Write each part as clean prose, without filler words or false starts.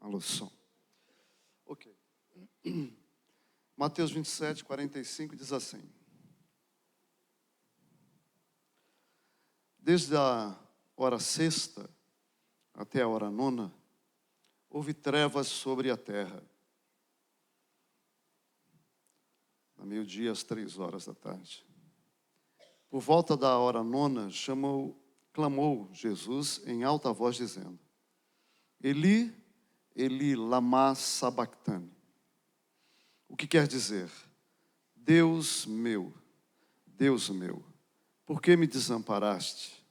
Alô, som. Ok. Mateus 27, 45 diz assim: desde a hora sexta até a hora nona, houve trevas sobre a terra. A meio-dia, às 3 horas da tarde. Por volta da hora nona, clamou Jesus em alta voz, dizendo: Eli, Eli, lama sabachthani. O que quer dizer? Deus meu, por que me desamparaste?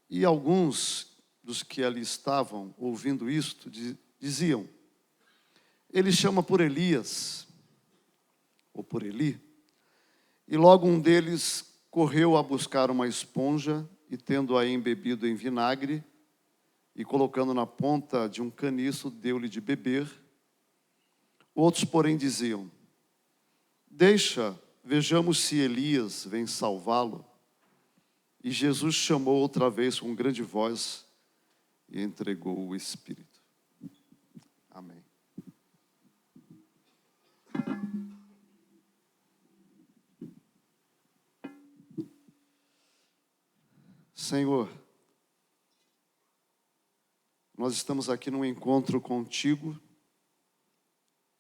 E alguns dos que ali estavam ouvindo isto diziam: ele chama por Elias, ou por Eli. E logo um deles correu a buscar uma esponja e, tendo-a embebido em vinagre e colocando na ponta de um caniço, deu-lhe de beber. Outros, porém, diziam: deixa, vejamos se Elias vem salvá-lo. E Jesus chamou outra vez com grande voz e entregou o Espírito. Amém. Senhor, nós estamos aqui num encontro contigo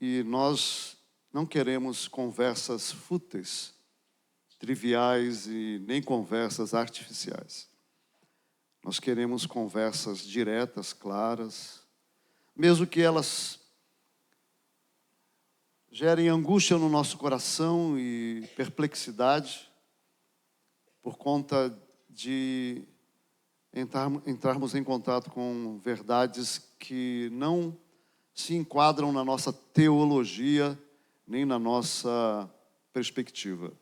e nós não queremos conversas fúteis, triviais e nem conversas artificiais. Nós queremos conversas diretas, claras, mesmo que elas gerem angústia no nosso coração e perplexidade por conta de entrarmos em contato com verdades que não se enquadram na nossa teologia, nem na nossa perspectiva.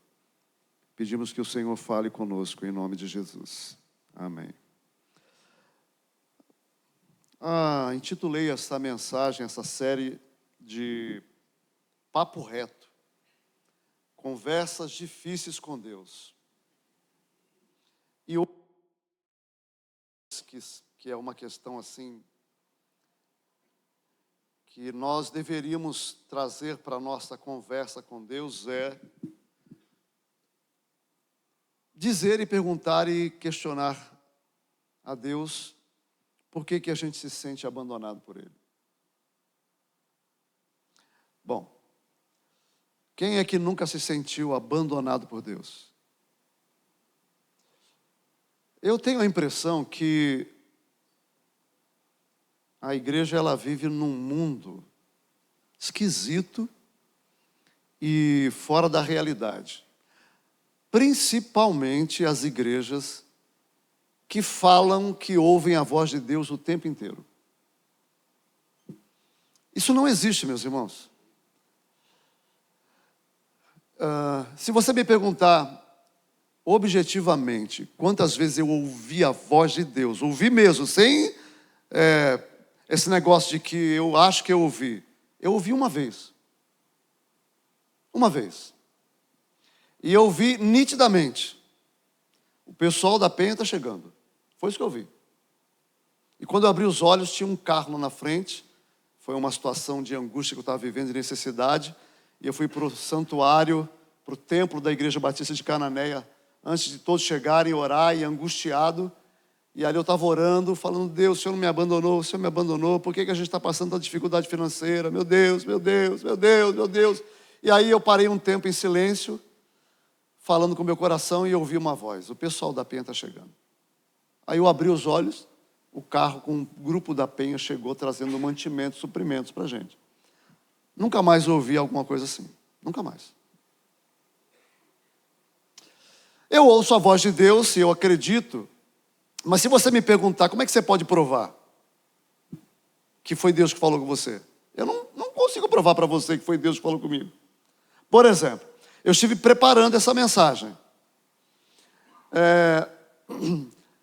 Pedimos que o Senhor fale conosco, em nome de Jesus. Amém. Intitulei essa mensagem, essa série de Papo Reto. Conversas difíceis com Deus. E que é uma questão assim, que nós deveríamos trazer para a nossa conversa com Deus é dizer e perguntar e questionar a Deus por que a gente se sente abandonado por Ele. Bom, quem é que nunca se sentiu abandonado por Deus? Eu tenho a impressão que a igreja ela vive num mundo esquisito e fora da realidade. Principalmente as igrejas que falam que ouvem a voz de Deus o tempo inteiro. Isso não existe, meus irmãos. Se você me perguntar objetivamente quantas vezes eu ouvi a voz de Deus, ouvi mesmo, sem esse negócio de que eu acho que eu ouvi uma vez. Uma vez. E eu ouvi nitidamente: o pessoal da Penha está chegando. Foi isso que eu ouvi. E quando eu abri os olhos, tinha um carro lá na frente. Foi uma situação de angústia que eu estava vivendo, de necessidade. E eu fui para o santuário, para o templo da Igreja Batista de Cananéia, antes de todos chegarem, orar e angustiado. E ali eu estava orando, falando: Deus, o Senhor não me abandonou, o Senhor me abandonou. Por que a gente está passando tanta dificuldade financeira? Meu Deus, meu Deus, meu Deus, meu Deus. E aí eu parei um tempo em silêncio, falando com o meu coração, e ouvi uma voz: o pessoal da Penha está chegando. Aí eu abri os olhos, o carro com um grupo da Penha chegou trazendo mantimentos, suprimentos para a gente. Nunca mais ouvi alguma coisa assim. Nunca mais. Eu ouço a voz de Deus e eu acredito, mas se você me perguntar, como é que você pode provar que foi Deus que falou com você? Eu não consigo provar para você que foi Deus que falou comigo. Por exemplo, eu estive preparando essa mensagem.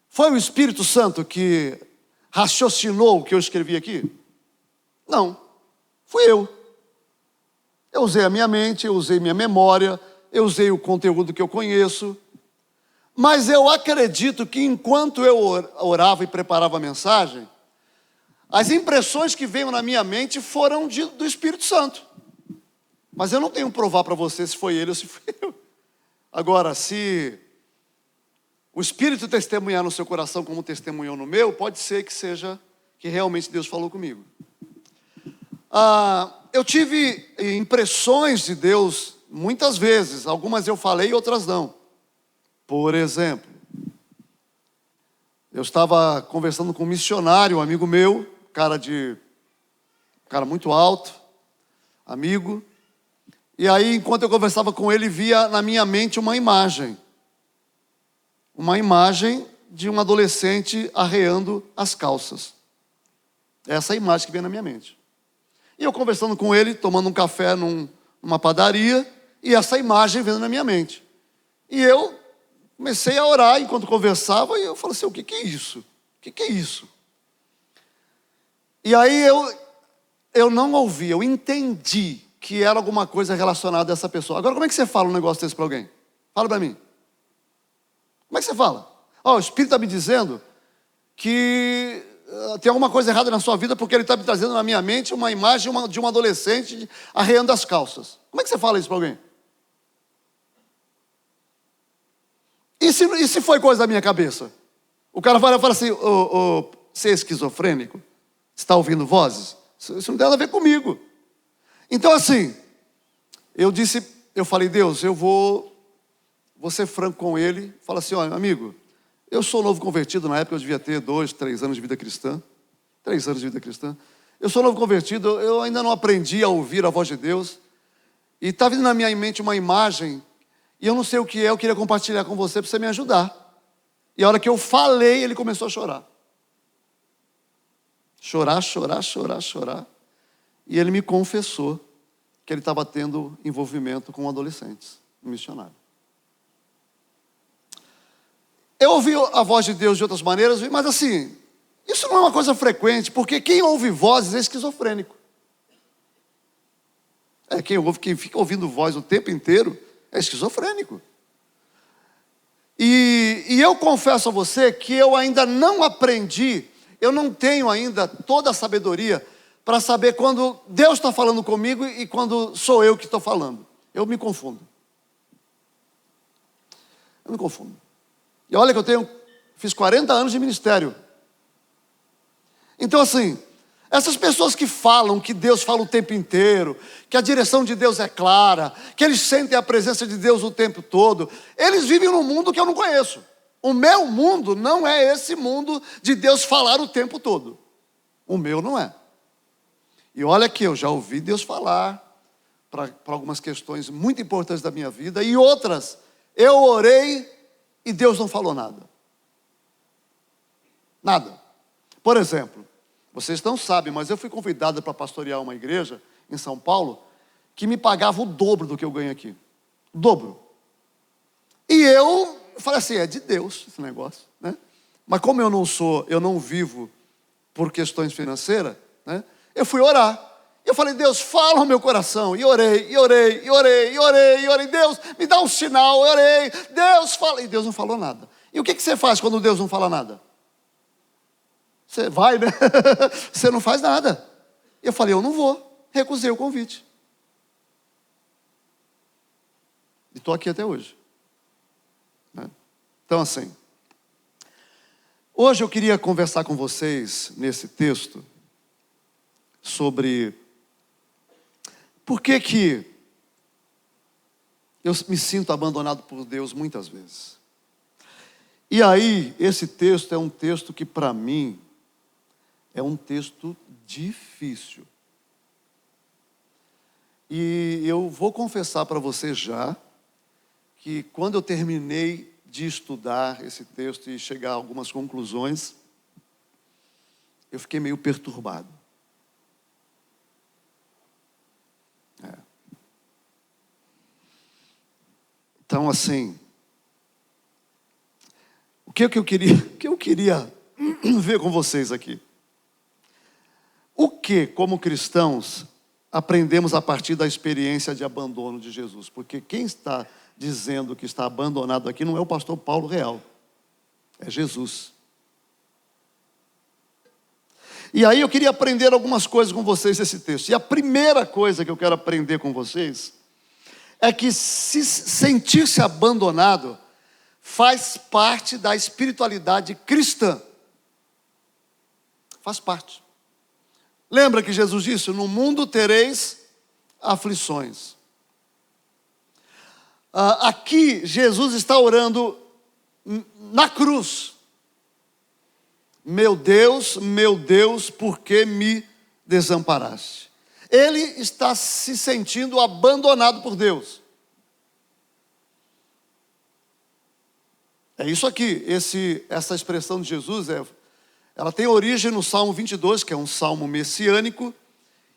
Foi o Espírito Santo que raciocinou o que eu escrevi aqui? Não, fui eu. Eu usei a minha mente, eu usei minha memória, eu usei o conteúdo que eu conheço. Mas eu acredito que enquanto eu orava e preparava a mensagem, As impressões que veio na minha mente foram do Espírito Santo. Mas eu não tenho que provar para você se foi ele ou se foi eu. Agora, se o Espírito testemunhar no seu coração como testemunhou no meu, pode ser que seja que realmente Deus falou comigo. Eu tive impressões de Deus muitas vezes. Algumas eu falei e outras não. Por exemplo, eu estava conversando com um missionário, um amigo meu, cara muito alto, amigo. E aí, enquanto eu conversava com ele, via na minha mente uma imagem de um adolescente arreando as calças. Essa é a imagem que vem na minha mente. E eu conversando com ele, tomando um café numa padaria, e essa imagem vendo na minha mente. E eu comecei a orar enquanto conversava, e eu falei assim, o que é isso? O que é isso? E aí eu não ouvi, eu entendi que era alguma coisa relacionada a essa pessoa. Agora, como é que você fala um negócio desse para alguém? Fala para mim. Como é que você fala? O Espírito está me dizendo que tem alguma coisa errada na sua vida porque ele está me trazendo na minha mente uma imagem de um adolescente arreando as calças. Como é que você fala isso para alguém? E se foi coisa da minha cabeça? O cara fala assim, você é esquizofrênico? Você está ouvindo vozes? Isso não tem nada a ver comigo. Então assim, eu falei, Deus, eu vou ser franco com ele. Fala assim, olha, amigo, eu sou novo convertido, na época eu devia ter 2, 3 anos de vida cristã. 3 anos de vida cristã. Eu sou novo convertido, eu ainda não aprendi a ouvir a voz de Deus. E está vindo na minha mente uma imagem, e eu não sei o que é, eu queria compartilhar com você para você me ajudar. E a hora que eu falei, ele começou a chorar. Chorar. E ele me confessou que ele estava tendo envolvimento com adolescentes, um missionário. Eu ouvi a voz de Deus de outras maneiras, mas assim, isso não é uma coisa frequente, porque quem ouve vozes é esquizofrênico. Quem fica ouvindo voz o tempo inteiro é esquizofrênico. E eu confesso a você que eu ainda não aprendi, eu não tenho ainda toda a sabedoria para saber quando Deus está falando comigo e quando sou eu que estou falando. Eu me confundo. E olha que fiz 40 anos de ministério. Então assim, essas pessoas que falam que Deus fala o tempo inteiro, que a direção de Deus é clara, que eles sentem a presença de Deus o tempo todo, eles vivem num mundo que eu não conheço. O meu mundo não é esse mundo de Deus falar o tempo todo. O meu não é. E olha que eu já ouvi Deus falar para algumas questões muito importantes da minha vida, e outras, eu orei e Deus não falou nada. Nada. Por exemplo, vocês não sabem, mas eu fui convidado para pastorear uma igreja em São Paulo que me pagava o dobro do que eu ganho aqui. O dobro. E eu falei assim, é de Deus esse negócio, né? Mas como eu não vivo por questões financeiras, né? Eu fui orar. Eu falei, Deus, fala no meu coração. E orei. Deus, me dá um sinal. Eu orei. Deus, fala. E Deus não falou nada. E o que você faz quando Deus não fala nada? Você vai, né? Você não faz nada. Eu falei, eu não vou. Recusei o convite. E estou aqui até hoje. Né? Então assim, hoje eu queria conversar com vocês nesse texto sobre por que eu me sinto abandonado por Deus muitas vezes. E aí, esse texto é um texto que para mim é um texto difícil. E eu vou confessar para você já que quando eu terminei de estudar esse texto e chegar a algumas conclusões, eu fiquei meio perturbado. Então, assim, o que eu queria ver com vocês aqui? O que, como cristãos, aprendemos a partir da experiência de abandono de Jesus? Porque quem está dizendo que está abandonado aqui não é o pastor Paulo Real, é Jesus. E aí eu queria aprender algumas coisas com vocês desse texto. E a primeira coisa que eu quero aprender com vocês é que se sentir-se abandonado faz parte da espiritualidade cristã. Faz parte. Lembra que Jesus disse: no mundo tereis aflições. Aqui Jesus está orando na cruz. Meu Deus, por que me desamparaste? Ele está se sentindo abandonado por Deus. É isso aqui, essa expressão de Jesus, ela tem origem no Salmo 22, que é um salmo messiânico,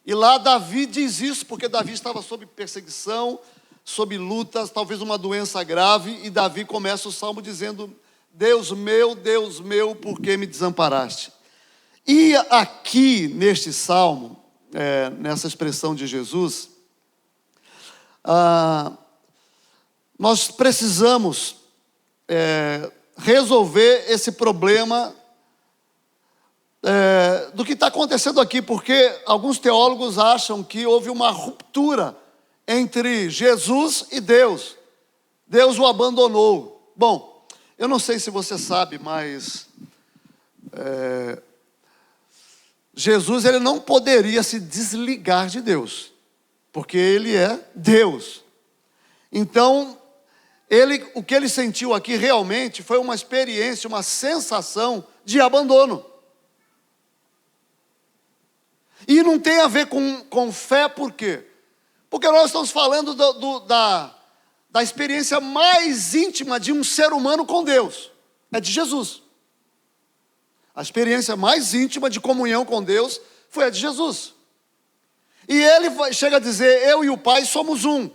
e lá Davi diz isso, porque Davi estava sob perseguição, sob lutas, talvez uma doença grave, e Davi começa o salmo dizendo: Deus meu, por que me desamparaste? E aqui, neste salmo, nessa expressão de Jesus, nós precisamos resolver esse problema do que está acontecendo aqui, porque alguns teólogos acham que houve uma ruptura entre Jesus e Deus. Deus o abandonou. Bom, eu não sei se você sabe, mas Jesus ele não poderia se desligar de Deus, porque ele é Deus. Então, o que ele sentiu aqui realmente foi uma experiência, uma sensação de abandono. E não tem a ver com fé, por quê? Porque nós estamos falando da experiência mais íntima de um ser humano com Deus. É de Jesus. A experiência mais íntima de comunhão com Deus foi a de Jesus. E ele chega a dizer: eu e o Pai somos um.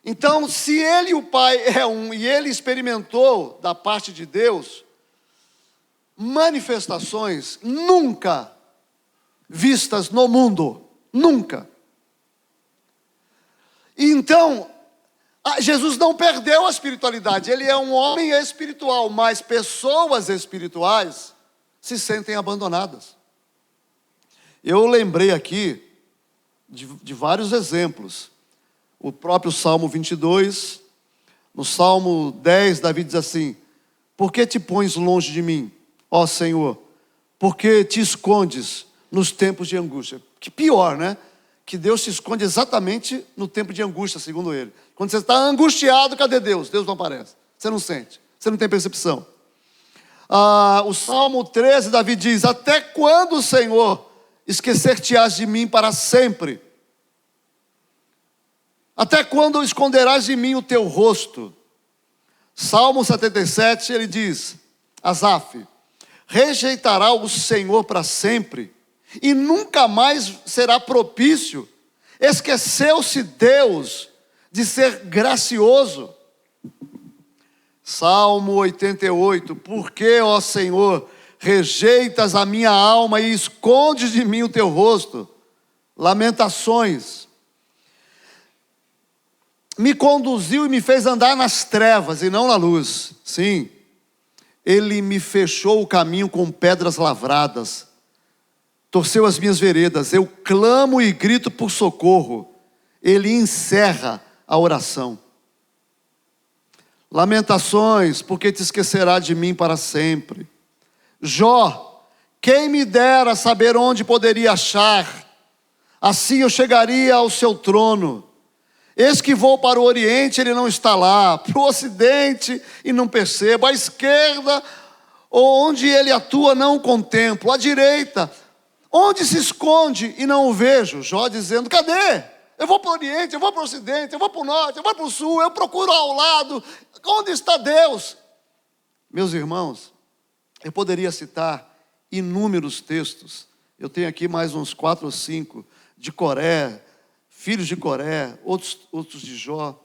Então, se ele e o Pai é um, e ele experimentou da parte de Deus manifestações nunca vistas no mundo, nunca. E então, Jesus não perdeu a espiritualidade, ele é um homem espiritual, mas pessoas espirituais se sentem abandonadas. Eu lembrei aqui de vários exemplos. O próprio Salmo 22, no Salmo 10, Davi diz assim: por que te pões longe de mim, ó Senhor? Por que te escondes nos tempos de angústia? Que pior, né? Que Deus se esconde exatamente no tempo de angústia, segundo ele. Quando você está angustiado, cadê Deus? Deus não aparece. Você não sente, você não tem percepção. O Salmo 13, Davi diz: até quando, Senhor, esquecer-te-ás de mim para sempre? Até quando esconderás de mim o teu rosto? Salmo 77, ele diz, Asaf: rejeitará o Senhor para sempre, e nunca mais será propício. Esqueceu-se Deus de ser gracioso. Salmo 88, por que, ó Senhor, rejeitas a minha alma e escondes de mim o teu rosto? Lamentações. Me conduziu e me fez andar nas trevas e não na luz. Sim, ele me fechou o caminho com pedras lavradas, torceu as minhas veredas. Eu clamo e grito por socorro, ele encerra a oração. Lamentações, porque te esquecerá de mim para sempre. Jó, quem me dera saber onde poderia achar, assim eu chegaria ao seu trono. Eis que vou para o oriente, ele não está lá, para o ocidente e não percebo, à esquerda, onde ele atua, não o contemplo, à direita, onde se esconde e não o vejo. Jó dizendo: cadê? Eu vou para o oriente, eu vou para o ocidente, eu vou para o norte, eu vou para o sul, eu procuro ao lado, onde está Deus? Meus irmãos, eu poderia citar inúmeros textos, eu tenho aqui mais uns 4 ou 5, de Coré, filhos de Coré, outros de Jó,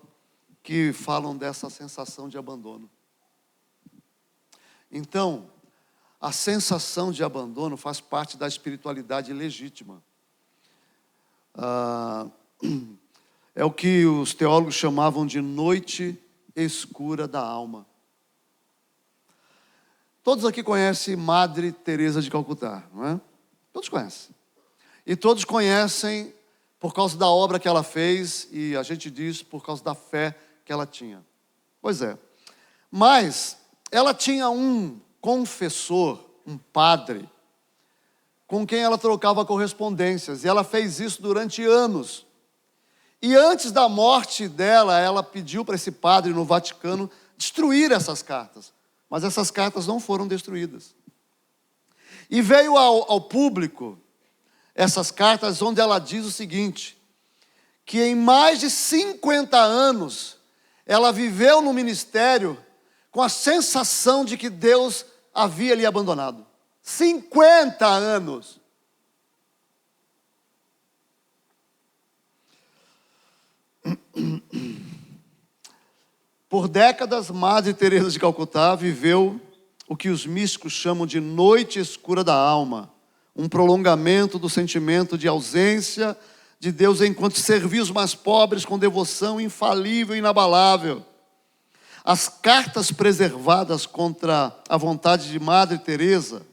que falam dessa sensação de abandono. Então, a sensação de abandono faz parte da espiritualidade legítima. É o que os teólogos chamavam de noite escura da alma. Todos aqui conhecem Madre Teresa de Calcutá, não é? Todos conhecem. E todos conhecem por causa da obra que ela fez, e a gente diz por causa da fé que ela tinha. Pois é. Mas ela tinha um confessor, um padre, com quem ela trocava correspondências, e ela fez isso durante anos. E antes da morte dela, ela pediu para esse padre no Vaticano destruir essas cartas. Mas essas cartas não foram destruídas. E veio ao público essas cartas onde ela diz o seguinte, que em mais de 50 anos, ela viveu no ministério com a sensação de que Deus havia lhe abandonado. 50 anos. Por décadas, Madre Teresa de Calcutá viveu o que os místicos chamam de noite escura da alma, um prolongamento do sentimento de ausência de Deus enquanto servia os mais pobres com devoção infalível e inabalável. As cartas preservadas contra a vontade de Madre Teresa,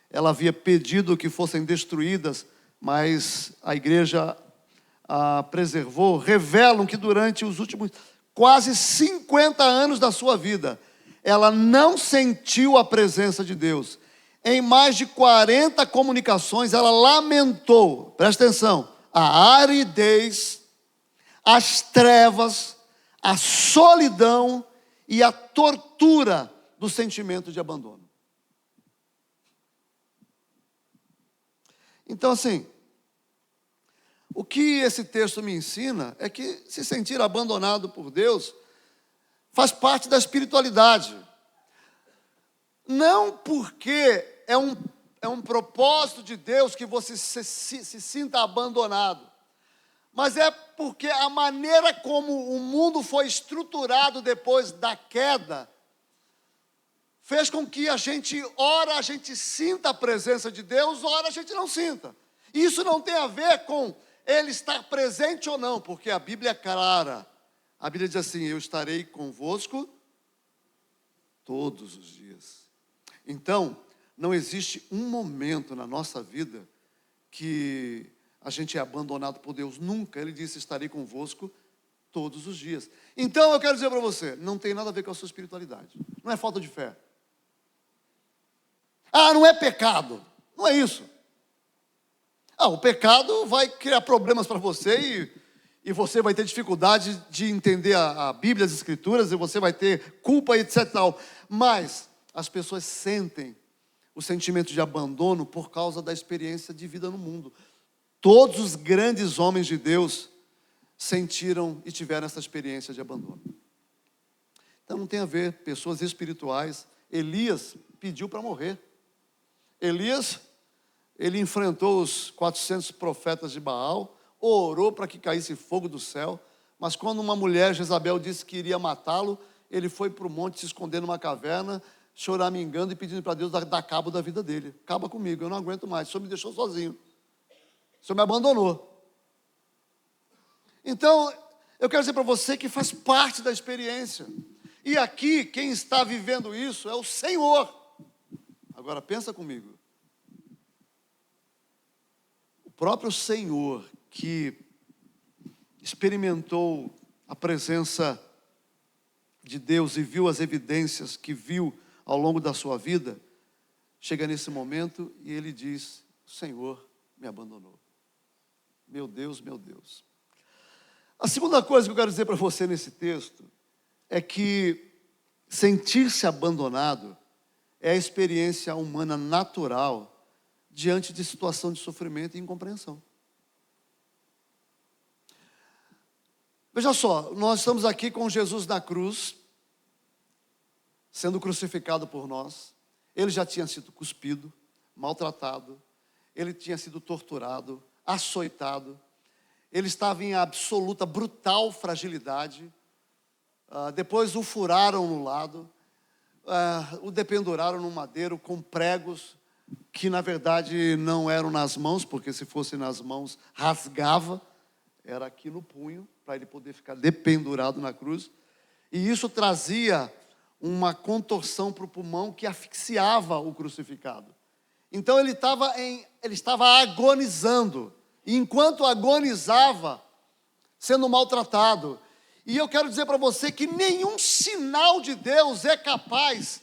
ela havia pedido que fossem destruídas, mas a igreja a preservou, revelam que durante os últimos quase 50 anos da sua vida, ela não sentiu a presença de Deus. Em mais de 40 comunicações, ela lamentou, presta atenção, a aridez, as trevas, a solidão e a tortura do sentimento de abandono. Então, assim, o que esse texto me ensina é que se sentir abandonado por Deus faz parte da espiritualidade. Não porque é um propósito de Deus que você se sinta abandonado, mas é porque a maneira como o mundo foi estruturado depois da queda fez com que ora a gente sinta a presença de Deus, ora a gente não sinta. Isso não tem a ver com Ele estar presente ou não, porque a Bíblia é clara. A Bíblia diz assim, eu estarei convosco todos os dias. Então, não existe um momento na nossa vida que a gente é abandonado por Deus. Nunca. Ele disse, estarei convosco todos os dias. Então, eu quero dizer para você, não tem nada a ver com a sua espiritualidade. Não é falta de fé. Ah, não é pecado. Não é isso. O pecado vai criar problemas para você e você vai ter dificuldade de entender a Bíblia, as Escrituras, e você vai ter culpa e etc. Mas as pessoas sentem o sentimento de abandono por causa da experiência de vida no mundo. Todos os grandes homens de Deus sentiram e tiveram essa experiência de abandono. Então não tem a ver, pessoas espirituais. Elias pediu para morrer. Elias, ele enfrentou os 400 profetas de Baal, orou para que caísse fogo do céu, mas quando uma mulher, Jezabel, disse que iria matá-lo, ele foi para o monte se esconder numa caverna, choramingando e pedindo para Deus dar cabo da vida dele. Acaba comigo, eu não aguento mais, o Senhor me deixou sozinho. O Senhor me abandonou. Então, eu quero dizer para você que faz parte da experiência. E aqui, quem está vivendo isso é o Senhor. Agora, pensa comigo. O próprio Senhor que experimentou a presença de Deus e viu as evidências que viu ao longo da sua vida, chega nesse momento e ele diz, o Senhor me abandonou. Meu Deus, meu Deus. A segunda coisa que eu quero dizer para você nesse texto é que sentir-se abandonado é a experiência humana natural diante de situação de sofrimento e incompreensão. Veja só, nós estamos aqui com Jesus na cruz, sendo crucificado por nós. Ele já tinha sido cuspido, maltratado, ele tinha sido torturado, açoitado, ele estava em absoluta, brutal fragilidade. Depois o furaram no lado, o dependuraram no madeiro com pregos que na verdade não eram nas mãos, porque se fosse nas mãos rasgava, era aqui no punho, para ele poder ficar dependurado na cruz. E isso trazia uma contorção para o pulmão que asfixiava o crucificado. Então ele estava agonizando. E enquanto agonizava, sendo maltratado. E eu quero dizer para você que nenhum sinal de Deus é capaz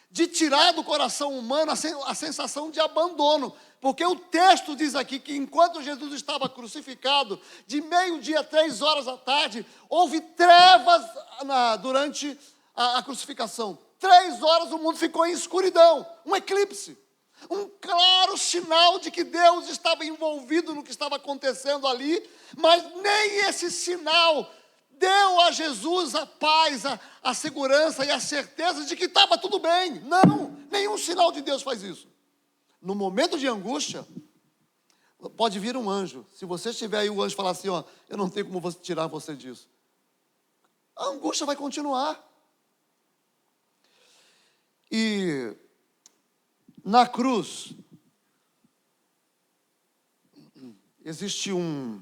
de tirar do coração humano a sensação de abandono. Porque o texto diz aqui que enquanto Jesus estava crucificado, de meio-dia a 3 horas da tarde, houve trevas durante a crucificação. 3 horas o mundo ficou em escuridão, um eclipse. Um claro sinal de que Deus estava envolvido no que estava acontecendo ali, mas nem esse sinal deu a Jesus a paz, a segurança e a certeza de que estava tudo bem. Não, nenhum sinal de Deus faz isso. No momento de angústia, pode vir um anjo. Se você estiver aí, o anjo falar assim, ó, eu não tenho como tirar você disso. A angústia vai continuar. E na cruz, existe um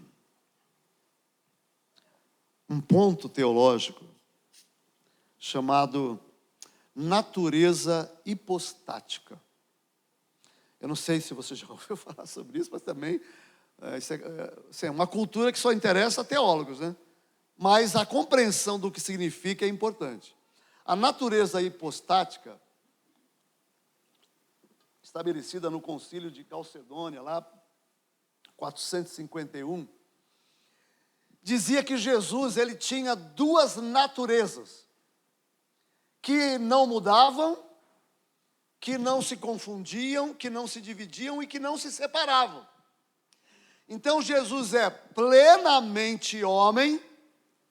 ponto teológico chamado natureza hipostática. Eu não sei se você já ouviu falar sobre isso, mas também isso é uma cultura que só interessa a teólogos, né? Mas a compreensão do que significa é importante. A natureza hipostática, estabelecida no Concílio de Calcedônia, lá 451, dizia que Jesus ele tinha 2 naturezas que não mudavam, que não se confundiam, que não se dividiam e que não se separavam. Então Jesus é plenamente homem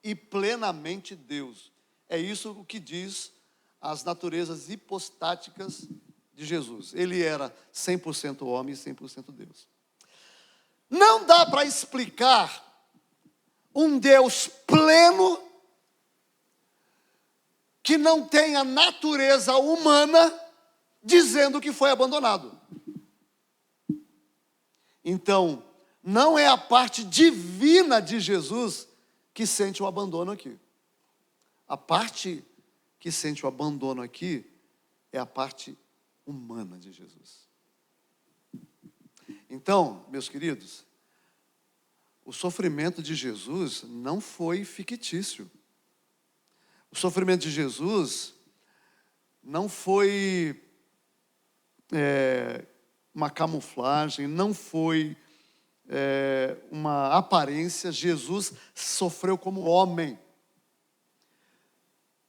e plenamente Deus. É isso o que diz as naturezas hipostáticas de Jesus. Ele era 100% homem e 100% Deus. Não dá para explicar um Deus pleno que não tem a natureza humana dizendo que foi abandonado. Então, não é a parte divina de Jesus que sente o abandono aqui. A parte que sente o abandono aqui é a parte humana de Jesus. Então, meus queridos, o sofrimento de Jesus não foi fictício. O sofrimento de Jesus não foi uma camuflagem, não foi uma aparência. Jesus sofreu como homem.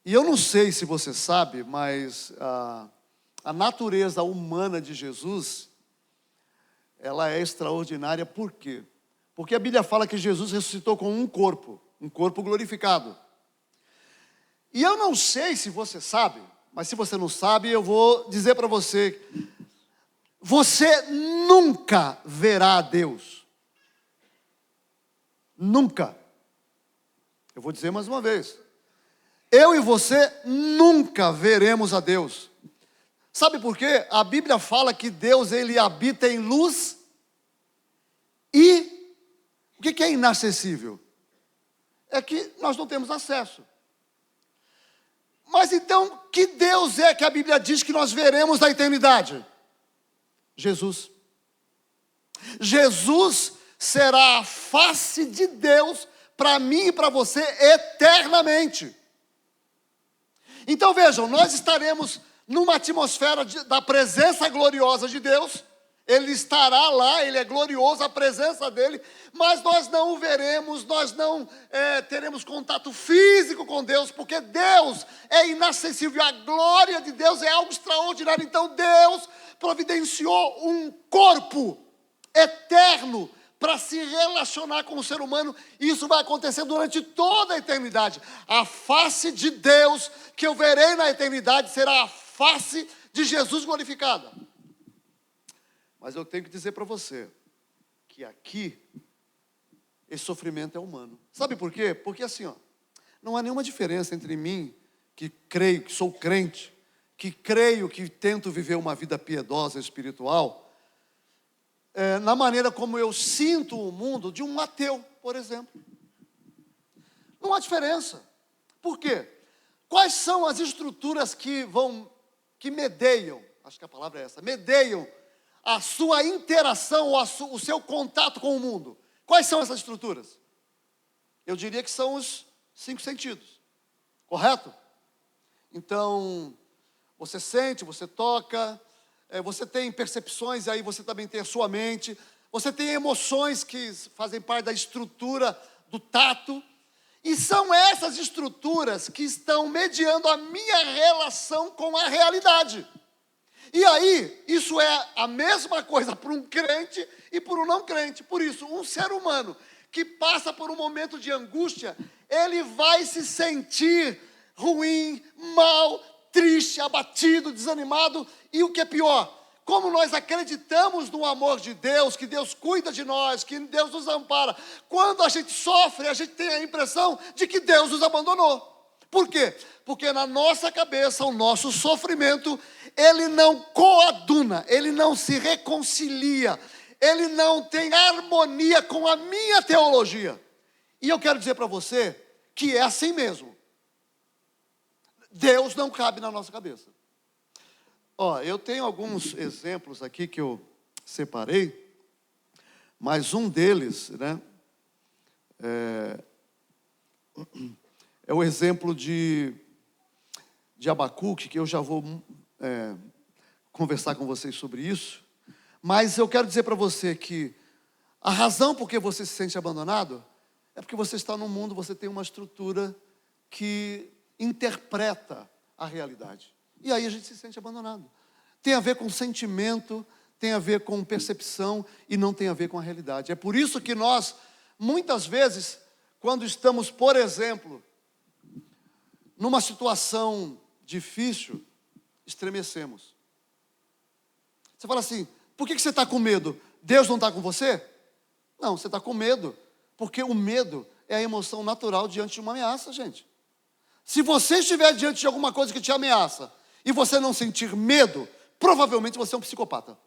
E eu não sei se você sabe, mas a natureza humana de Jesus, ela é extraordinária. Por quê? Porque a Bíblia fala que Jesus ressuscitou com um corpo glorificado. E eu não sei se você sabe, mas se você não sabe, eu vou dizer para você: você nunca verá a Deus. Nunca. Eu vou dizer mais uma vez. Eu e você nunca veremos a Deus. Sabe por quê? A Bíblia fala que Deus ele habita em luz e o que é inacessível? É que nós não temos acesso. Mas então, que Deus é que a Bíblia diz que nós veremos na eternidade? Jesus. Jesus será a face de Deus para mim e para você eternamente. Então vejam, nós estaremos numa atmosfera da presença gloriosa de Deus. Ele estará lá, Ele é glorioso, a presença dEle, mas nós não o veremos, nós não teremos contato físico com Deus, porque Deus é inacessível, a glória de Deus é algo extraordinário. Então Deus providenciou um corpo eterno para se relacionar com o ser humano, e isso vai acontecer durante toda a eternidade. A face de Deus que eu verei na eternidade será a face de Jesus glorificada. Mas eu tenho que dizer para você que aqui esse sofrimento é humano. Sabe por quê? Porque assim, não há nenhuma diferença entre mim, que creio, que sou crente, que creio, que tento viver uma vida piedosa, espiritual, na maneira como eu sinto o mundo de um ateu, por exemplo. Não há diferença. Por quê? Quais são as estruturas que medeiam, acho que a palavra é essa, medeiam a sua interação, ou o seu contato com o mundo. Quais são essas estruturas? Eu diria que são os 5 sentidos, correto? Então, você sente, você toca, você tem percepções, e aí você também tem a sua mente, você tem emoções que fazem parte da estrutura do tato, e são essas estruturas que estão mediando a minha relação com a realidade. E aí, isso é a mesma coisa para um crente e para um não crente. Por isso, um ser humano que passa por um momento de angústia, ele vai se sentir ruim, mal, triste, abatido, desanimado. E o que é pior, como nós acreditamos no amor de Deus, que Deus cuida de nós, que Deus nos ampara, quando a gente sofre, a gente tem a impressão de que Deus nos abandonou. Por quê? Porque na nossa cabeça, o nosso sofrimento, ele não coaduna, ele não se reconcilia, ele não tem harmonia com a minha teologia. E eu quero dizer para você que é assim mesmo. Deus não cabe na nossa cabeça. Eu tenho alguns exemplos aqui que eu separei, mas um deles, né, é o exemplo de Abacuque, que eu já vou conversar com vocês sobre isso. Mas eu quero dizer para você que a razão por que você se sente abandonado é porque você está num mundo, você tem uma estrutura que interpreta a realidade. E aí a gente se sente abandonado. Tem a ver com sentimento, tem a ver com percepção e não tem a ver com a realidade. É por isso que nós, muitas vezes, quando estamos, por exemplo, numa situação difícil, estremecemos. Você fala assim, por que você está com medo? Deus não está com você? Não, você está com medo, porque o medo é a emoção natural diante de uma ameaça, gente. Se você estiver diante de alguma coisa que te ameaça, e você não sentir medo, provavelmente você é um psicopata.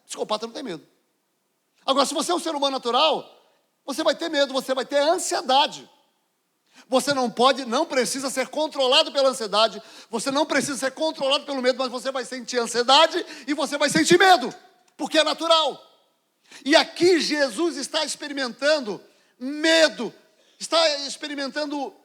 Psicopata não tem medo. Agora, se você é um ser humano natural, você vai ter medo, você vai ter ansiedade. Você não precisa ser controlado pela ansiedade, você não precisa ser controlado pelo medo, mas você vai sentir ansiedade e você vai sentir medo, porque é natural. E aqui Jesus está experimentando medo, está experimentando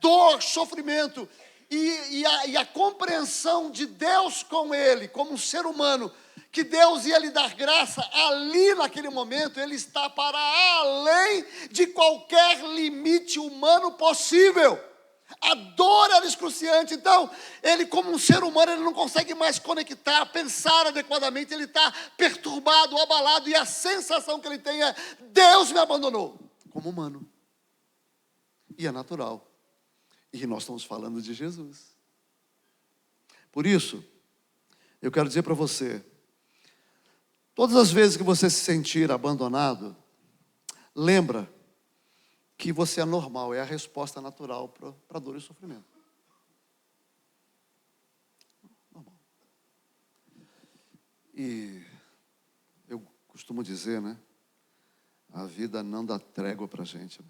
dor, sofrimento, e a compreensão de Deus com ele, como um ser humano, que Deus ia lhe dar graça ali naquele momento, ele está para além de qualquer limite humano possível. A dor era excruciante, então, ele como um ser humano, ele não consegue mais conectar, pensar adequadamente, ele está perturbado, abalado, e a sensação que ele tem é, Deus me abandonou, como humano. E é natural. E nós estamos falando de Jesus. Por isso, eu quero dizer para você, todas as vezes que você se sentir abandonado, lembra que você é normal, é a resposta natural para dor e sofrimento. Normal. E eu costumo dizer, né? A vida não dá trégua para a gente. Né?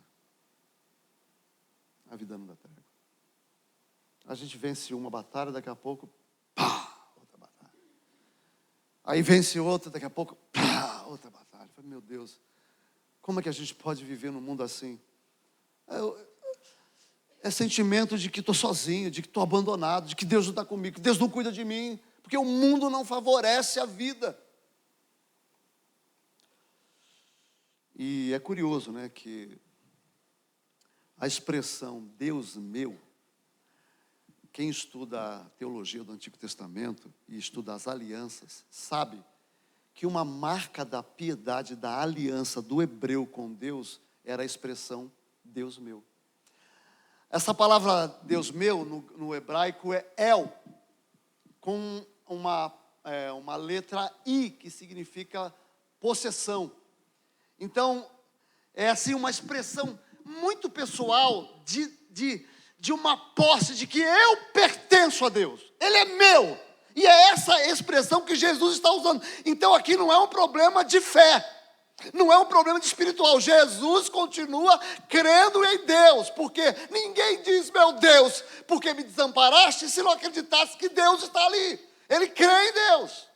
A vida não dá trégua. A gente vence uma batalha, daqui a pouco, pá, outra batalha. Aí vence outra, daqui a pouco, pá, outra batalha. Eu falei, meu Deus, como é que a gente pode viver num mundo assim? É sentimento de que estou sozinho, de que estou abandonado, de que Deus não está comigo, que Deus não cuida de mim, porque o mundo não favorece a vida. E é curioso, né, que a expressão Deus meu, quem estuda a teologia do Antigo Testamento e estuda as alianças, sabe que uma marca da piedade, da aliança do hebreu com Deus, era a expressão Deus meu. Essa palavra Deus meu, no hebraico, é El, com uma letra I, que significa possessão. Então, é assim uma expressão muito pessoal de uma posse de que eu pertenço a Deus. Ele é meu. E é essa expressão que Jesus está usando. Então aqui não é um problema de fé. Não é um problema de espiritual. Jesus continua crendo em Deus. Porque ninguém diz, meu Deus, porque me desamparaste, se não acreditasse que Deus está ali. Ele crê em Deus.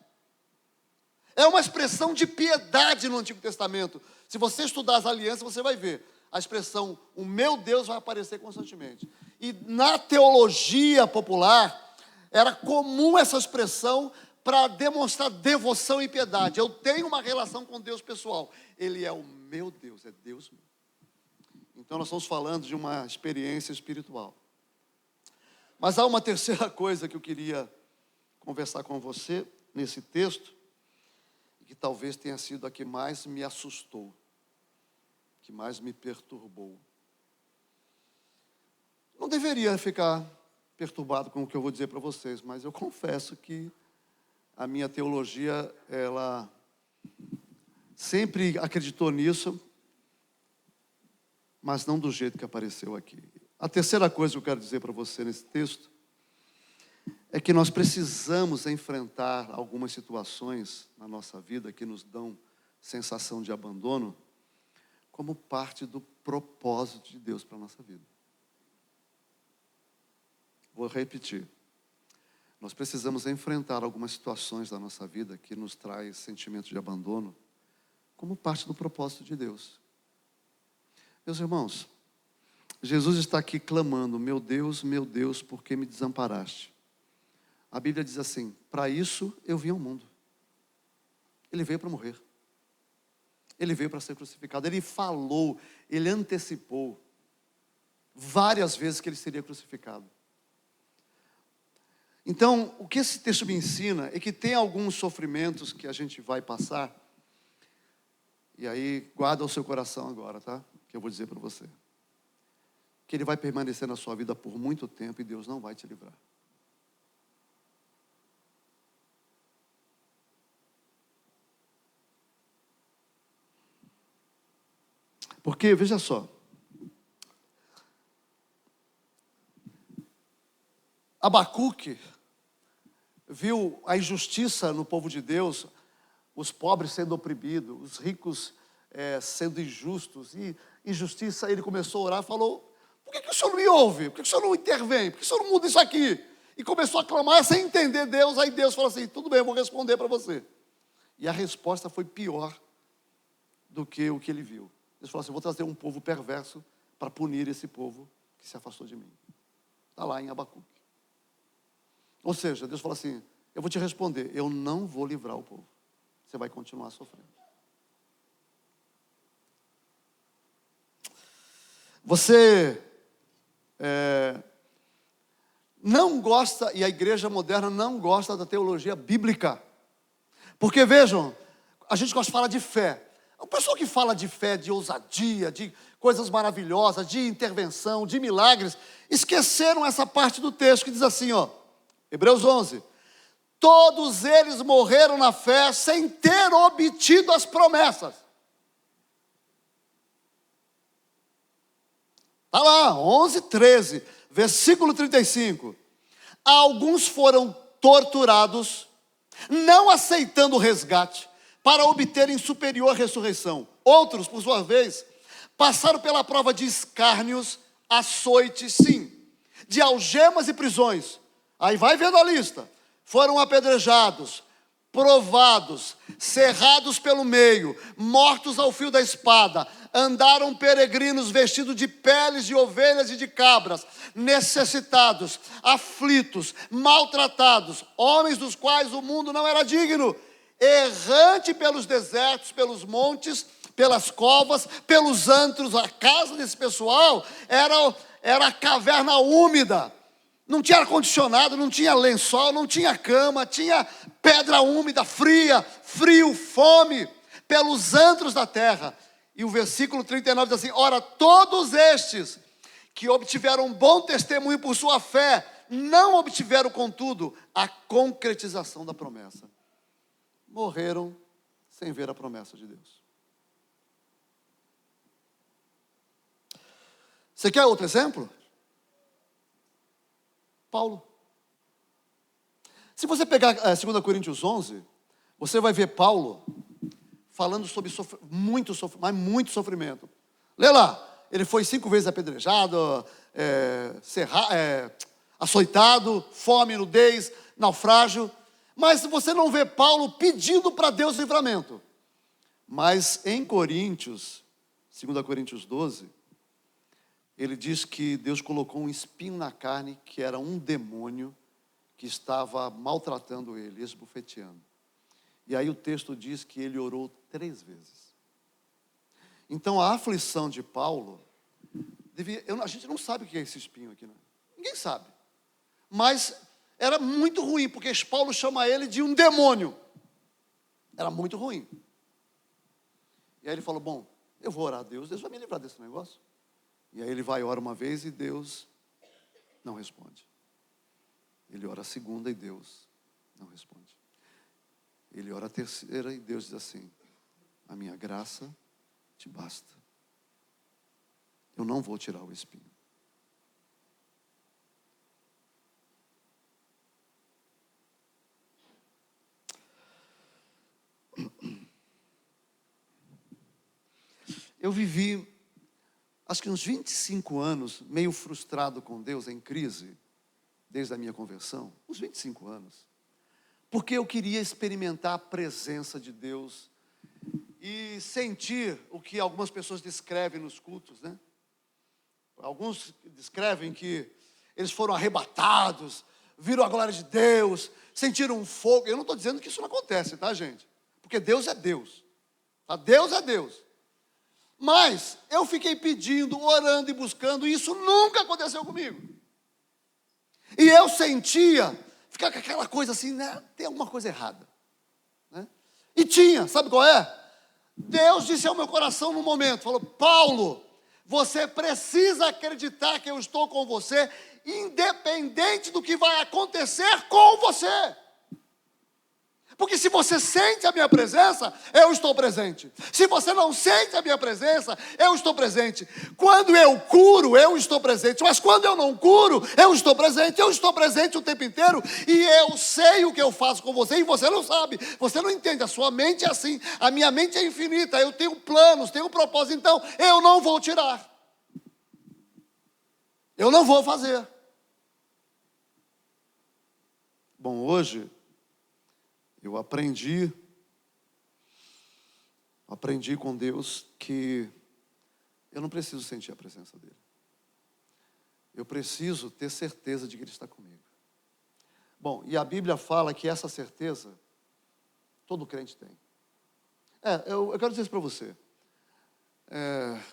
É uma expressão de piedade no Antigo Testamento. Se você estudar as alianças, você vai ver. A expressão, o meu Deus, vai aparecer constantemente. E na teologia popular, era comum essa expressão para demonstrar devoção e piedade. Eu tenho uma relação com Deus pessoal. Ele é o meu Deus, é Deus meu. Então nós estamos falando de uma experiência espiritual. Mas há uma terceira coisa que eu queria conversar com você nesse texto, que talvez tenha sido a que mais me assustou, que mais me perturbou. Não deveria ficar perturbado com o que eu vou dizer para vocês, mas eu confesso que a minha teologia, ela sempre acreditou nisso, mas não do jeito que apareceu aqui. A terceira coisa que eu quero dizer para você nesse texto é que nós precisamos enfrentar algumas situações na nossa vida que nos dão sensação de abandono como parte do propósito de Deus para a nossa vida. Vou repetir. Nós precisamos enfrentar algumas situações da nossa vida que nos traz sentimento de abandono como parte do propósito de Deus. Meus irmãos, Jesus está aqui clamando, meu Deus, por que me desamparaste? A Bíblia diz assim, para isso eu vim ao mundo. Ele veio para morrer. Ele veio para ser crucificado. Ele falou, ele antecipou várias vezes que ele seria crucificado. Então, o que esse texto me ensina é que tem alguns sofrimentos que a gente vai passar. E aí, guarda o seu coração agora, tá? Que eu vou dizer para você. Que ele vai permanecer na sua vida por muito tempo e Deus não vai te livrar. Porque, veja só, Abacuque viu a injustiça no povo de Deus, os pobres sendo oprimidos, os ricos sendo injustos, e injustiça, ele começou a orar e falou, por que o senhor não me ouve? Por que o senhor não intervém? Por que o senhor não muda isso aqui? E começou a clamar sem entender Deus, aí Deus falou assim, tudo bem, eu vou responder para você. E a resposta foi pior do que o que ele viu. Deus falou assim, eu vou trazer um povo perverso para punir esse povo que se afastou de mim. Está lá em Abacuque. Ou seja, Deus falou assim, eu vou te responder, eu não vou livrar o povo. Você vai continuar sofrendo. Você não gosta, e a igreja moderna não gosta da teologia bíblica. Porque vejam, a gente gosta de falar de fé. O pessoal que fala de fé, de ousadia, de coisas maravilhosas, de intervenção, de milagres, esqueceram essa parte do texto que diz assim, ó, Hebreus 11. Todos eles morreram na fé sem ter obtido as promessas. Está lá, 11, 13, versículo 35. Alguns foram torturados, não aceitando o resgate, para obterem superior ressurreição. Outros, por sua vez, passaram pela prova de escárnios, açoites, sim, de algemas e prisões. Aí vai vendo a lista. Foram apedrejados, provados, cerrados pelo meio, mortos ao fio da espada, andaram peregrinos vestidos de peles de ovelhas e de cabras, necessitados, aflitos, maltratados, homens dos quais o mundo não era digno, errante pelos desertos, pelos montes, pelas covas, pelos antros. A casa desse pessoal era a caverna úmida. Não tinha ar-condicionado, não tinha lençol, não tinha cama, tinha pedra úmida, fria, frio, fome, pelos antros da terra. E o versículo 39 diz assim, ora, todos estes que obtiveram bom testemunho por sua fé, não obtiveram, contudo, a concretização da promessa. Morreram sem ver a promessa de Deus. Você quer outro exemplo? Paulo. Se você pegar 2 Coríntios 11, você vai ver Paulo falando sobre muito sofrimento. Lê lá, ele foi 5 vezes apedrejado, açoitado, fome, nudez, naufrágio. Mas você não vê Paulo pedindo para Deus livramento. Mas em Coríntios, 2 Coríntios 12, ele diz que Deus colocou um espinho na carne, que era um demônio que estava maltratando ele, esbofeteando. E aí o texto diz que ele orou 3 vezes. Então a aflição de Paulo, a gente não sabe o que é esse espinho aqui, não. Ninguém sabe. Mas era muito ruim, porque Paulo chama ele de um demônio. Era muito ruim. E aí ele falou, bom, eu vou orar a Deus, Deus vai me livrar desse negócio. E aí ele vai, ora uma vez e Deus não responde. Ele ora a segunda e Deus não responde. Ele ora a terceira e Deus diz assim, a minha graça te basta. Eu não vou tirar o espinho. Eu vivi, acho que uns 25 anos, meio frustrado com Deus, em crise, desde a minha conversão, uns 25 anos. Porque eu queria experimentar a presença de Deus e sentir o que algumas pessoas descrevem nos cultos, né? Alguns descrevem que eles foram arrebatados, viram a glória de Deus, sentiram um fogo. Eu não estou dizendo que isso não acontece, tá, gente? Porque Deus é Deus. Tá? Deus é Deus. Mas eu fiquei pedindo, orando e buscando, e isso nunca aconteceu comigo. E eu sentia, ficar com aquela coisa assim, né? Tem alguma coisa errada. Né? E tinha, sabe qual é? Deus disse ao meu coração no momento, falou, Paulo, você precisa acreditar que eu estou com você, independente do que vai acontecer com você. Porque se você sente a minha presença, eu estou presente. Se você não sente a minha presença, eu estou presente. Quando eu curo, eu estou presente. Mas quando eu não curo, eu estou presente. Eu estou presente o tempo inteiro. E eu sei o que eu faço com você. E você não sabe. Você não entende. A sua mente é assim. A minha mente é infinita. Eu tenho planos, tenho propósitos. Então, eu não vou tirar. Eu não vou fazer. Bom, hoje eu aprendi com Deus que eu não preciso sentir a presença dele. Eu preciso ter certeza de que ele está comigo. Bom, e a Bíblia fala que essa certeza todo crente tem. Eu quero dizer isso para você.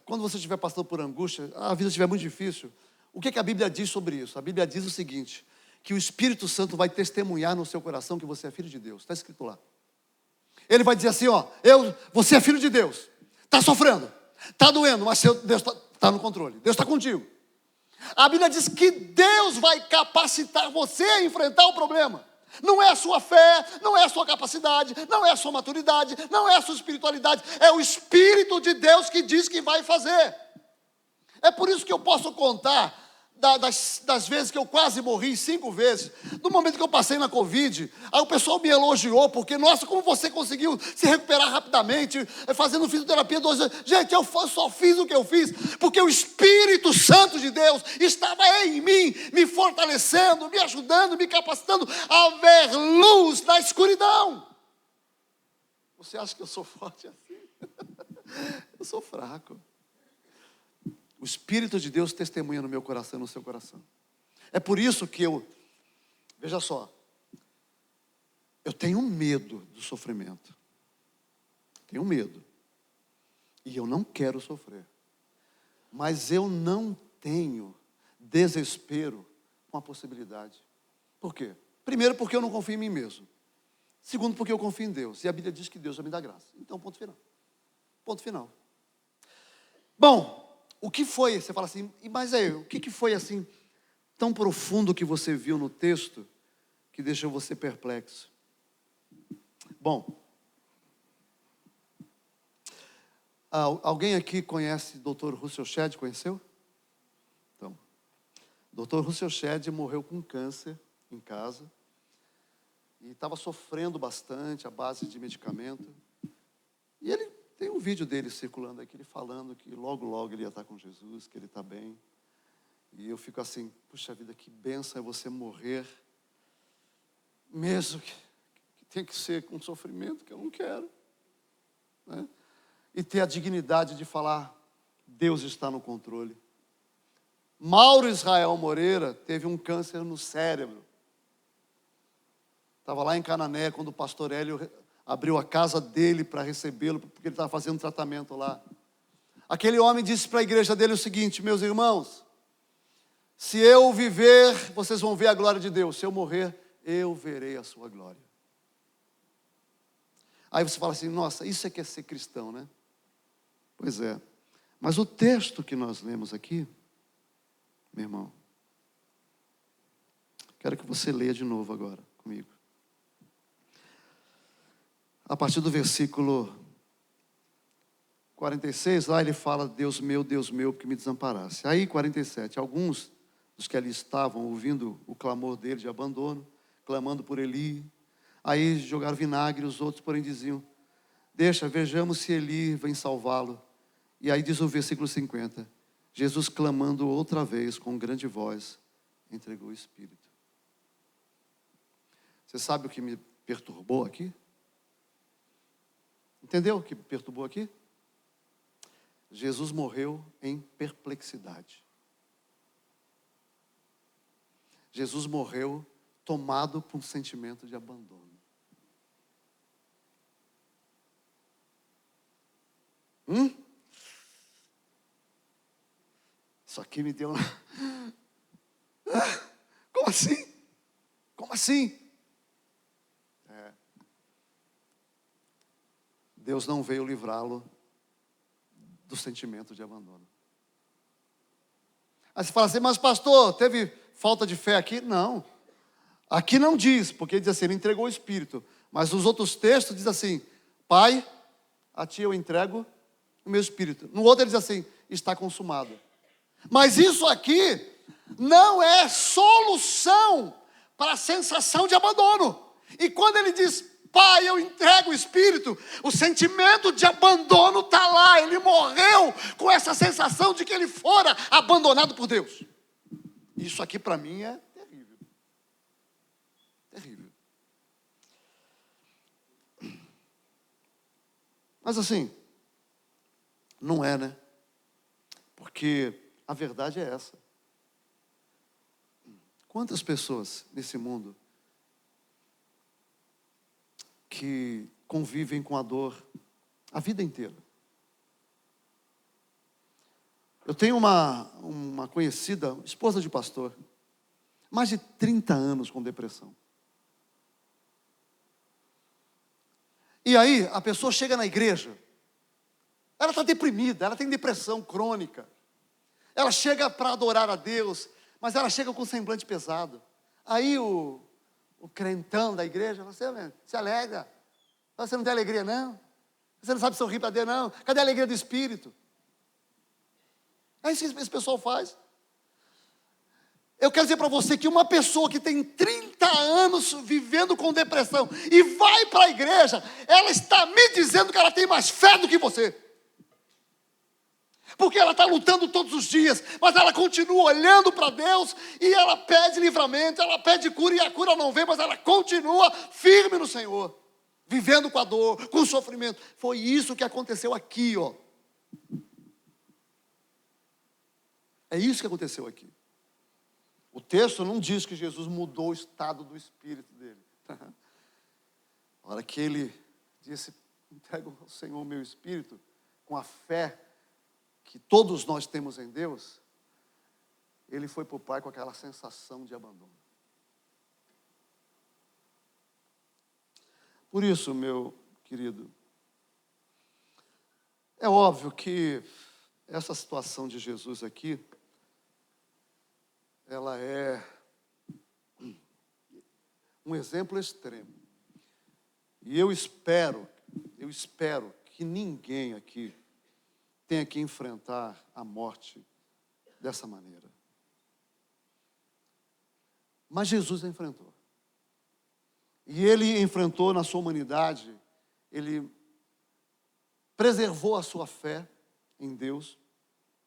Quando você estiver passando por angústia, a vida estiver muito difícil, o que a Bíblia diz sobre isso? A Bíblia diz o seguinte, que o Espírito Santo vai testemunhar no seu coração que você é filho de Deus. Está escrito lá. Ele vai dizer assim, você é filho de Deus. Está sofrendo, está doendo, mas Deus está no controle. Deus está contigo. A Bíblia diz que Deus vai capacitar você a enfrentar o problema. Não é a sua fé, não é a sua capacidade, não é a sua maturidade, não é a sua espiritualidade. É o Espírito de Deus que diz que vai fazer. É por isso que eu posso contar das vezes que eu quase morri, 5 vezes, no momento que eu passei na Covid, aí o pessoal me elogiou, porque, nossa, como você conseguiu se recuperar rapidamente, fazendo fisioterapia 2 anos. Gente, eu só fiz o que eu fiz, porque o Espírito Santo de Deus estava em mim, me fortalecendo, me ajudando, me capacitando a ver luz na escuridão. Você acha que eu sou forte assim? Eu sou fraco. O Espírito de Deus testemunha no meu coração e no seu coração. É por isso que veja só, eu tenho medo do sofrimento. Tenho medo. E eu não quero sofrer. Mas eu não tenho desespero com a possibilidade. Por quê? Primeiro, porque eu não confio em mim mesmo. Segundo, porque eu confio em Deus. E a Bíblia diz que Deus vai me dar graça. Então, ponto final. Ponto final. Bom, o que foi? Você fala assim, mas aí, o que foi assim, tão profundo que você viu no texto, que deixou você perplexo? Bom, alguém aqui conhece o Dr. Russell Shedd? Conheceu? Então, o Dr. Russell Shedd morreu com câncer em casa, e estava sofrendo bastante à base de medicamento, e ele tem um vídeo dele circulando aqui, ele falando que logo, logo ele ia estar com Jesus, que ele está bem. E eu fico assim, puxa vida, que bênção é você morrer, mesmo tem que ser com sofrimento, que eu não quero. Né? E ter a dignidade de falar, Deus está no controle. Mauro Israel Moreira teve um câncer no cérebro. Estava lá em Canané, quando o pastor Hélio abriu a casa dele para recebê-lo, porque ele estava fazendo tratamento lá. Aquele homem disse para a igreja dele o seguinte: meus irmãos, se eu viver, vocês vão ver a glória de Deus. Se eu morrer, eu verei a sua glória. Aí você fala assim, nossa, isso é que é ser cristão, né? Pois é. Mas o texto que nós lemos aqui, meu irmão, quero que você leia de novo agora comigo. A partir do versículo 46, lá ele fala, Deus meu, porque me desamparasse. Aí, 47, alguns dos que ali estavam, ouvindo o clamor dele de abandono, clamando por Eli, aí jogaram vinagre, os outros, porém, diziam, deixa, vejamos se Eli vem salvá-lo. E aí diz o versículo 50, Jesus clamando outra vez com grande voz, entregou o Espírito. Você sabe o que me perturbou aqui? Entendeu o que me perturbou aqui? Jesus morreu em perplexidade. Jesus morreu tomado por um sentimento de abandono. Isso aqui me deu... Como assim? Como assim? Deus não veio livrá-lo do sentimento de abandono. Aí você fala assim, mas pastor, teve falta de fé aqui? Não. Aqui não diz, porque diz assim, ele entregou o Espírito. Mas os outros textos diz assim, Pai, a ti eu entrego o meu Espírito. No outro ele diz assim, está consumado. Mas isso aqui não é solução para a sensação de abandono. E quando ele diz, Pai, eu entrego o Espírito, o sentimento de abandono está lá. Ele morreu com essa sensação de que ele fora abandonado por Deus. Isso aqui para mim é terrível. Terrível. Mas assim, não é, né? Porque a verdade é essa. Quantas pessoas nesse mundo que convivem com a dor a vida inteira? Eu tenho uma conhecida, esposa de pastor, mais de 30 anos com depressão. E aí, a pessoa chega na igreja, ela está deprimida, ela tem depressão crônica. Ela chega para adorar a Deus, mas ela chega com um semblante pesado. Aí o crentão da igreja, você se alegra. Você não tem alegria, não? Você não sabe sorrir para Deus, não? Cadê a alegria do Espírito? É isso que esse pessoal faz. Eu quero dizer para você que uma pessoa que tem 30 anos vivendo com depressão e vai para a igreja, ela está me dizendo que ela tem mais fé do que você. Porque ela está lutando todos os dias, mas ela continua olhando para Deus e ela pede livramento, ela pede cura e a cura não vem, mas ela continua firme no Senhor, vivendo com a dor, com o sofrimento. Foi isso que aconteceu aqui, ó. É isso que aconteceu aqui. O texto não diz que Jesus mudou o estado do espírito dele. A hora que ele disse, entrego ao Senhor o meu espírito, com a fé que todos nós temos em Deus, ele foi para o Pai com aquela sensação de abandono. Por isso, meu querido, é óbvio que essa situação de Jesus aqui, ela é um exemplo extremo. E eu espero que ninguém aqui tenha que enfrentar a morte dessa maneira. Mas Jesus a enfrentou. E ele enfrentou na sua humanidade, ele preservou a sua fé em Deus,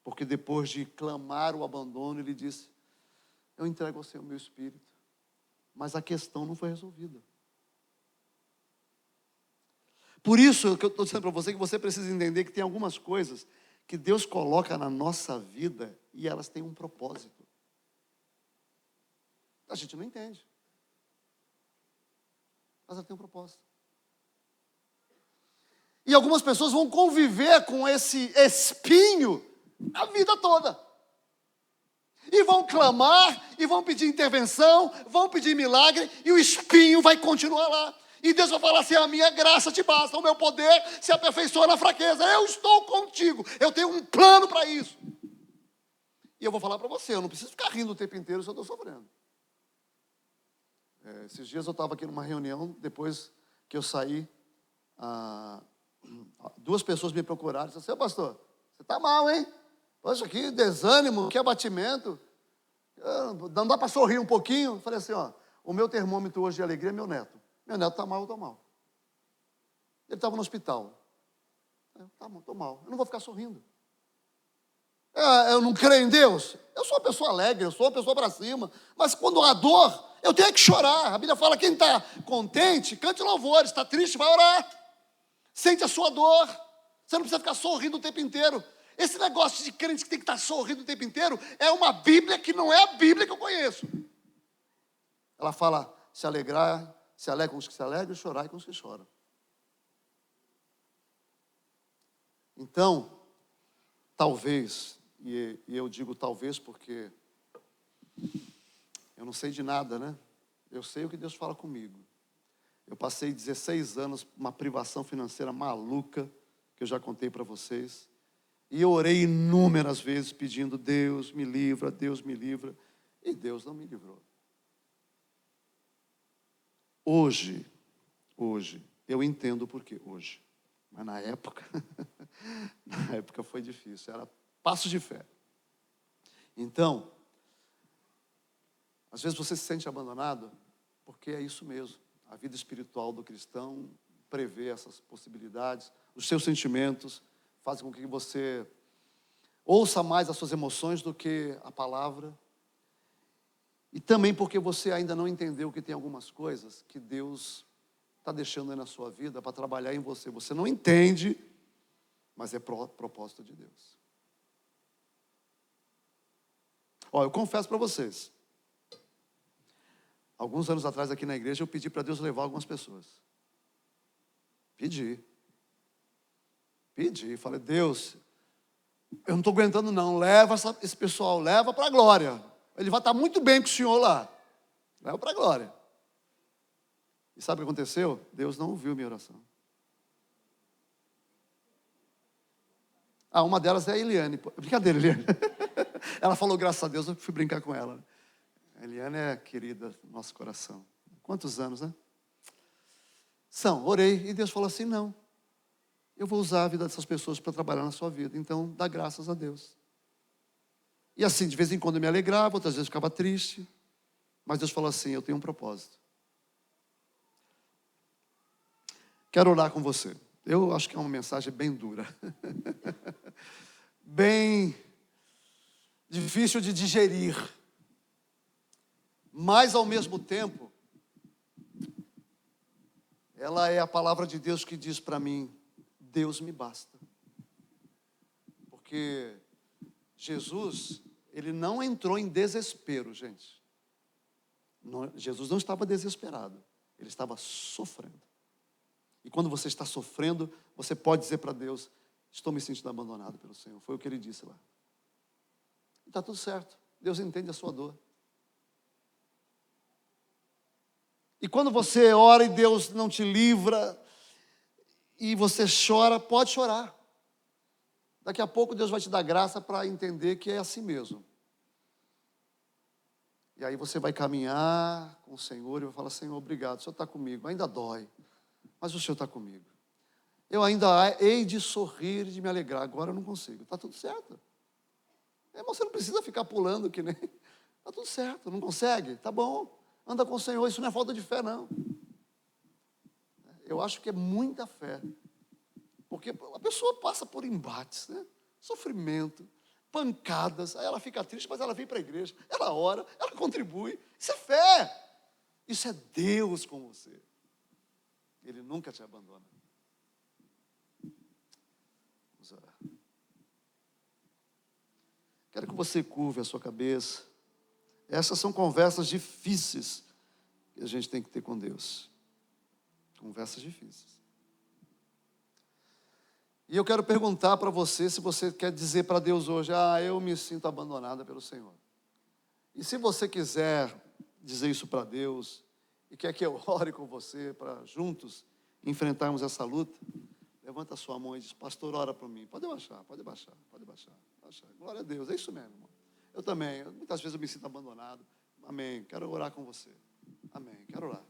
porque depois de clamar o abandono, ele disse, eu entrego ao Senhor o meu espírito. Mas a questão não foi resolvida. Por isso que eu estou dizendo para você que você precisa entender que tem algumas coisas que Deus coloca na nossa vida e elas têm um propósito. A gente não entende. Mas ela tem um propósito. E algumas pessoas vão conviver com esse espinho a vida toda. E vão clamar, e vão pedir intervenção, vão pedir milagre, e o espinho vai continuar lá. E Deus vai falar assim: a minha graça te basta, o meu poder se aperfeiçoa na fraqueza. Eu estou contigo, eu tenho um plano para isso. E eu vou falar para você, eu não preciso ficar rindo o tempo inteiro se eu estou sofrendo. Esses dias eu estava aqui numa reunião, depois que eu saí, duas pessoas me procuraram e disseram: seu pastor, você está mal, hein? Poxa, que desânimo, que abatimento. Não dá para sorrir um pouquinho? Eu falei assim: o meu termômetro hoje de alegria é meu neto. Meu neto está mal, eu estou mal. Ele estava no hospital. Estou mal, eu não vou ficar sorrindo. Eu não creio em Deus. Eu sou uma pessoa alegre, eu sou uma pessoa para cima. Mas quando há dor, eu tenho que chorar. A Bíblia fala: quem está contente, cante louvores. Está triste, vai orar. Sente a sua dor. Você não precisa ficar sorrindo o tempo inteiro. Esse negócio de crente que tem que estar sorrindo o tempo inteiro é uma Bíblia que não é a Bíblia que eu conheço. Ela fala: se alegrar, se alegra com os que se alegram e chorar com os que choram. Então, talvez, e eu digo talvez porque eu não sei de nada, né? Eu sei o que Deus fala comigo. Eu passei 16 anos, uma privação financeira maluca, que eu já contei para vocês. E eu orei inúmeras vezes pedindo: Deus me livra, Deus me livra. E Deus não me livrou. Hoje, eu entendo por quê, hoje. Mas na época foi difícil, era passo de fé. Então, às vezes você se sente abandonado, porque é isso mesmo. A vida espiritual do cristão prevê essas possibilidades. Os seus sentimentos fazem com que você ouça mais as suas emoções do que a palavra. E também porque você ainda não entendeu que tem algumas coisas que Deus está deixando aí na sua vida para trabalhar em você. Você não entende, mas é propósito de Deus. Eu confesso para vocês. Alguns anos atrás aqui na igreja eu pedi para Deus levar algumas pessoas. Pedi. Falei: Deus, eu não estou aguentando não. Leva esse pessoal, leva para a glória. Ele vai estar muito bem com o Senhor lá. Leva para a glória. E sabe o que aconteceu? Deus não ouviu minha oração. Uma delas é a Eliane. Brincadeira, Eliane. Ela falou: graças a Deus, eu fui brincar com ela. A Eliane é querida do nosso coração. Quantos anos, né? Orei e Deus falou assim: não. Eu vou usar a vida dessas pessoas para trabalhar na sua vida. Então, dá graças a Deus. E assim, de vez em quando eu me alegrava, outras vezes eu ficava triste. Mas Deus falou assim: eu tenho um propósito. Quero orar com você. Eu acho que é uma mensagem bem dura. Bem difícil de digerir. Mas, ao mesmo tempo, ela é a palavra de Deus que diz para mim: Deus me basta. Porque Jesus, ele não entrou em desespero, gente. Jesus não estava desesperado, ele estava sofrendo. E quando você está sofrendo, você pode dizer para Deus: estou me sentindo abandonado pelo Senhor. Foi o que ele disse lá. E está tudo certo, Deus entende a sua dor. E quando você ora e Deus não te livra, e você chora, pode chorar. Daqui a pouco Deus vai te dar graça para entender que é assim mesmo. E aí você vai caminhar com o Senhor e vai falar: Senhor, obrigado, o Senhor está comigo. Ainda dói, mas o Senhor está comigo. Eu ainda hei de sorrir e de me alegrar. Agora eu não consigo. Está tudo certo. Você não precisa ficar pulando que nem... Está tudo certo, não consegue? Tá bom, anda com o Senhor. Isso não é falta de fé, não. Eu acho que é muita fé. Porque a pessoa passa por embates, né? Sofrimento, pancadas. Aí ela fica triste, mas ela vem para a igreja. Ela ora, ela contribui. Isso é fé. Isso é Deus com você. Ele nunca te abandona. Vamos orar. Quero que você curve a sua cabeça. Essas são conversas difíceis que a gente tem que ter com Deus. Conversas difíceis. E eu quero perguntar para você se você quer dizer para Deus hoje: eu me sinto abandonada pelo Senhor. E se você quiser dizer isso para Deus e quer que eu ore com você para juntos enfrentarmos essa luta, levanta a sua mão e diz: pastor, ora por mim. Pode baixar. Glória a Deus, é isso mesmo, irmão. Eu também, muitas vezes eu me sinto abandonado. Amém, quero orar com você. Amém, quero orar.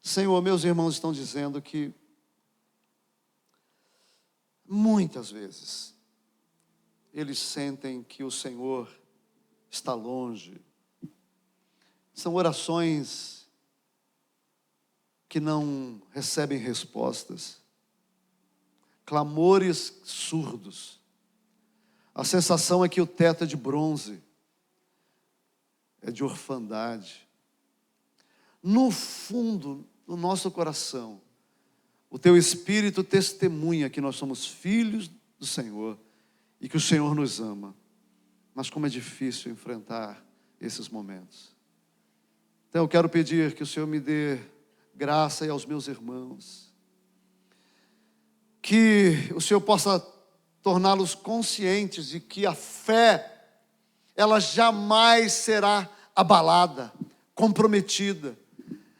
Senhor, meus irmãos estão dizendo que muitas vezes eles sentem que o Senhor está longe. São orações que não recebem respostas, clamores surdos. A sensação é que o teto é de bronze, é de orfandade. No fundo do nosso coração, o teu Espírito testemunha que nós somos filhos do Senhor e que o Senhor nos ama. Mas como é difícil enfrentar esses momentos. Então eu quero pedir que o Senhor me dê graça e aos meus irmãos, que o Senhor possa torná-los conscientes de que a fé, ela jamais será abalada, comprometida.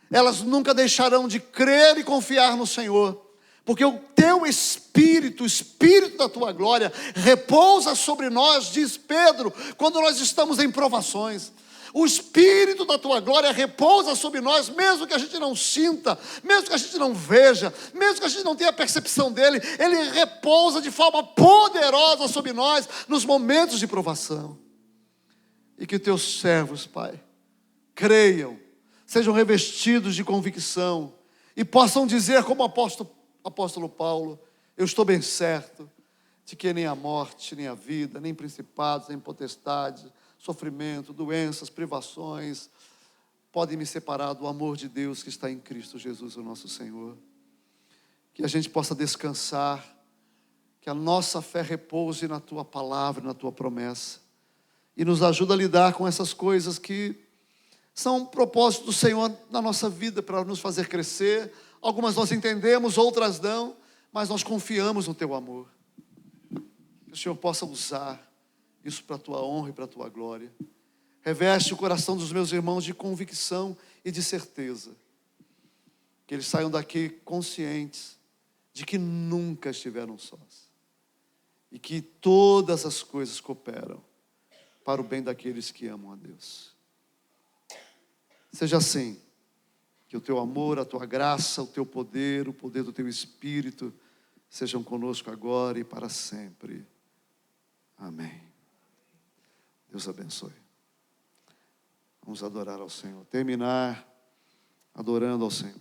Elas nunca deixarão de crer e confiar no Senhor, porque o teu Espírito, o Espírito da tua glória, repousa sobre nós, diz Pedro, quando nós estamos em provações. O Espírito da tua glória repousa sobre nós, mesmo que a gente não sinta, mesmo que a gente não veja, mesmo que a gente não tenha percepção dele, ele repousa de forma poderosa sobre nós nos momentos de provação. E que teus servos, Pai, creiam, sejam revestidos de convicção e possam dizer como o apóstolo Paulo: eu estou bem certo de que nem a morte, nem a vida, nem principados, nem potestades, sofrimento, doenças, privações podem me separar do amor de Deus que está em Cristo Jesus, o nosso Senhor. Que a gente possa descansar, que a nossa fé repouse na tua palavra, na tua promessa, e nos ajuda a lidar com essas coisas que são propósitos do Senhor na nossa vida para nos fazer crescer. Algumas nós entendemos, outras não, mas nós confiamos no teu amor. Que o Senhor possa usar isso para a tua honra e para a tua glória. Reveste o coração dos meus irmãos de convicção e de certeza. Que eles saiam daqui conscientes de que nunca estiveram sós. E que todas as coisas cooperam para o bem daqueles que amam a Deus. Seja assim, que o teu amor, a tua graça, o teu poder, o poder do teu Espírito sejam conosco agora e para sempre. Amém. Deus abençoe. Vamos adorar ao Senhor. Terminar adorando ao Senhor.